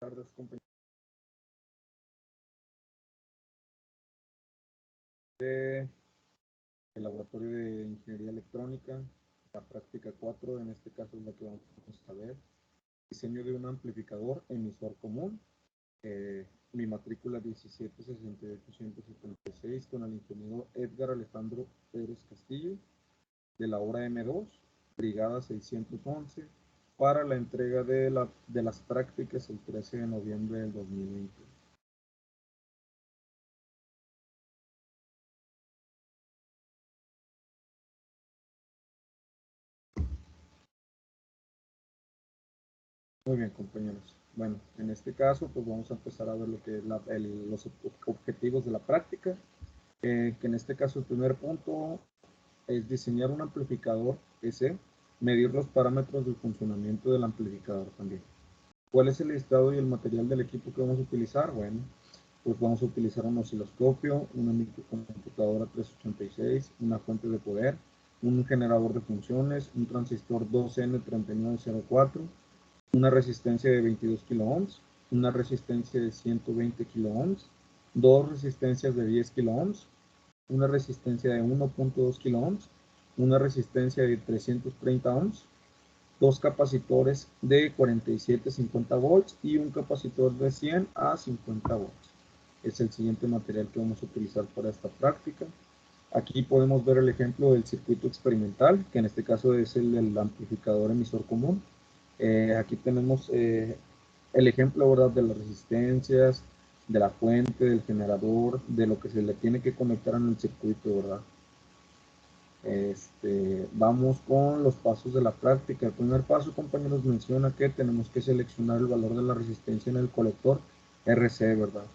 tardes, compañeros. El laboratorio de ingeniería electrónica, la práctica 4, en este caso es la que vamos a ver. Diseño de un amplificador emisor común. Mi matrícula 1768176 con el ingeniero Edgar Alejandro Pérez Castillo, de la hora M2, brigada 611, para la entrega de las prácticas el 13 de noviembre del 2020. Muy bien, compañeros. Bueno, en este caso, pues vamos a empezar a ver lo que es los objetivos de la práctica, que en este caso el primer punto es diseñar un amplificador S, medir los parámetros del funcionamiento del amplificador también. ¿Cuál es el listado y el material del equipo que vamos a utilizar? Bueno, pues vamos a utilizar un osciloscopio, una microcomputadora 386, una fuente de poder, un generador de funciones, un transistor 2N3904, una resistencia de 22 kiloohms, una resistencia de 120 kiloohms, dos resistencias de 10 kiloohms, una resistencia de 1.2 kiloohms, una resistencia de 330 ohms, dos capacitores de 47-50 volts y un capacitor de 100 a 50 volts. Es el siguiente material que vamos a utilizar para esta práctica. Aquí podemos ver el ejemplo del circuito experimental, que en este caso es el del amplificador emisor común. Aquí tenemos el ejemplo, ¿verdad?, de las resistencias, de la fuente, del generador, de lo que se le tiene que conectar en el circuito, ¿verdad? Vamos con los pasos de la práctica. El primer paso, compañeros, menciona que tenemos que seleccionar el valor de la resistencia en el colector RC, ¿verdad?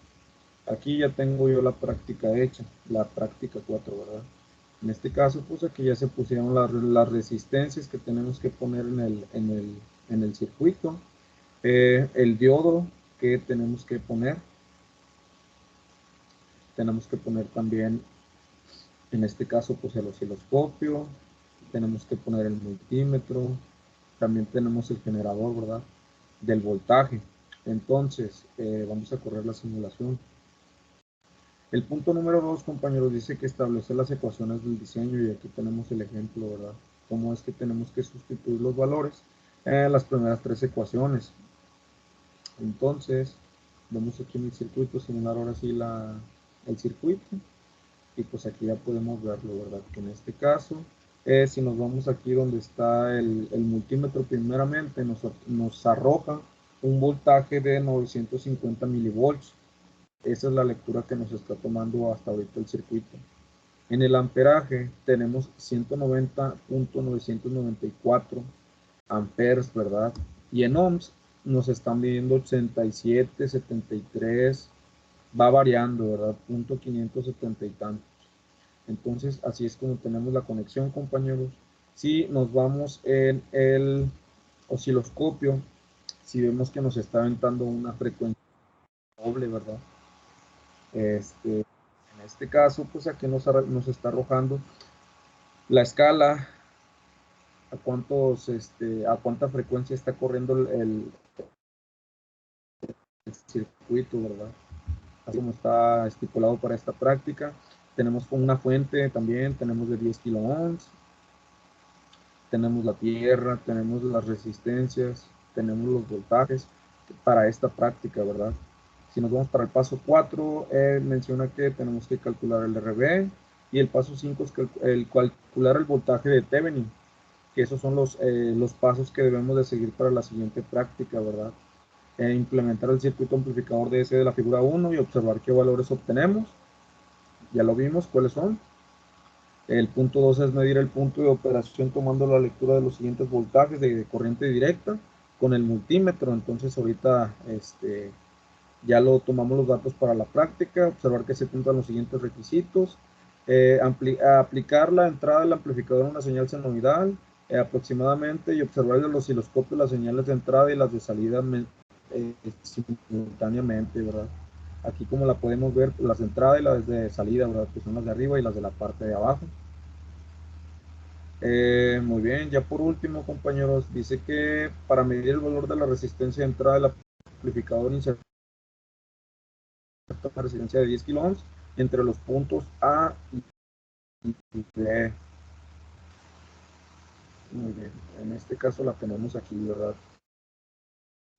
Aquí ya tengo yo la práctica hecha, la práctica 4, ¿verdad? En este caso, pues aquí ya se pusieron las resistencias que tenemos que poner en el circuito, el diodo que tenemos que poner también, en este caso, pues el osciloscopio, tenemos que poner el multímetro, también tenemos el generador, ¿verdad?, del voltaje. Entonces, vamos a correr la simulación. El punto número 2, compañeros, dice que establece las ecuaciones del diseño, y aquí tenemos el ejemplo, ¿verdad? Cómo es que tenemos que sustituir los valores en las primeras tres ecuaciones. Entonces, vamos aquí en el circuito, simular ahora sí el circuito, y pues aquí ya podemos verlo, ¿verdad? Que en este caso, si nos vamos aquí donde está el multímetro, primeramente nos arroja un voltaje de 950 milivolts. Esa es la lectura que nos está tomando hasta ahorita el circuito. En el amperaje tenemos 190.994 amperes, ¿verdad? Y en ohms nos están midiendo 87, 73, va variando, ¿verdad? Punto 570 y tantos. Entonces, así es como tenemos la conexión, compañeros. Si nos vamos en el osciloscopio, si vemos que nos está aventando una frecuencia doble, ¿verdad? En este caso, pues aquí nos está arrojando la escala, a cuánta frecuencia está corriendo el circuito, ¿verdad? Así como está estipulado para esta práctica. Tenemos una fuente también, tenemos de 10 kiloohms, tenemos la tierra, tenemos las resistencias, tenemos los voltajes para esta práctica, ¿verdad? Si nos vamos para el paso 4, menciona que tenemos que calcular el RB, y el paso 5 es el calcular el voltaje de Thevenin, que esos son los pasos que debemos de seguir para la siguiente práctica, ¿verdad? Implementar el circuito amplificador de ese de la figura 1 y observar qué valores obtenemos. Ya lo vimos, cuáles son. El punto 2 es medir el punto de operación tomando la lectura de los siguientes voltajes de corriente directa con el multímetro. Entonces ahorita ya lo tomamos los datos para la práctica, observar que se cumplan los siguientes requisitos, aplicar la entrada del amplificador a una señal senoidal aproximadamente, y observar en el osciloscopio las señales de entrada y las de salida simultáneamente, ¿verdad? Aquí, como la podemos ver, las de entrada y las de salida, ¿verdad?, que son las de arriba y las de la parte de abajo. Muy bien, ya por último, compañeros, dice que para medir el valor de la resistencia de entrada amplificador inserta una resistencia de 10 kilo ohms entre los puntos A y B. Muy bien, en este caso la tenemos aquí, ¿verdad?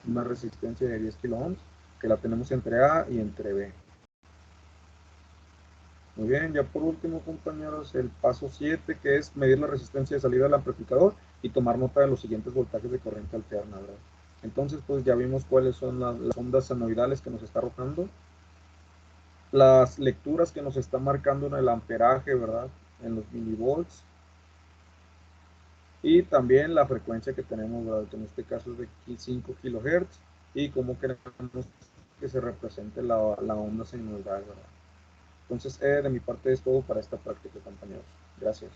Una resistencia de 10 kilo ohms que la tenemos entre A y entre B. Muy bien, ya por último, compañeros, el paso 7, que es medir la resistencia de salida del amplificador y tomar nota de los siguientes voltajes de corriente alterna, ¿verdad? Entonces, pues ya vimos cuáles son las ondas senoidales que nos está arrojando, las lecturas que nos está marcando en el amperaje, ¿verdad? En los milivolts, y también la frecuencia que tenemos, ¿verdad? Que en este caso es de 5 kHz, y cómo queremos que se represente la onda senoidal, ¿verdad? Entonces, de mi parte es todo para esta práctica, compañeros. Gracias.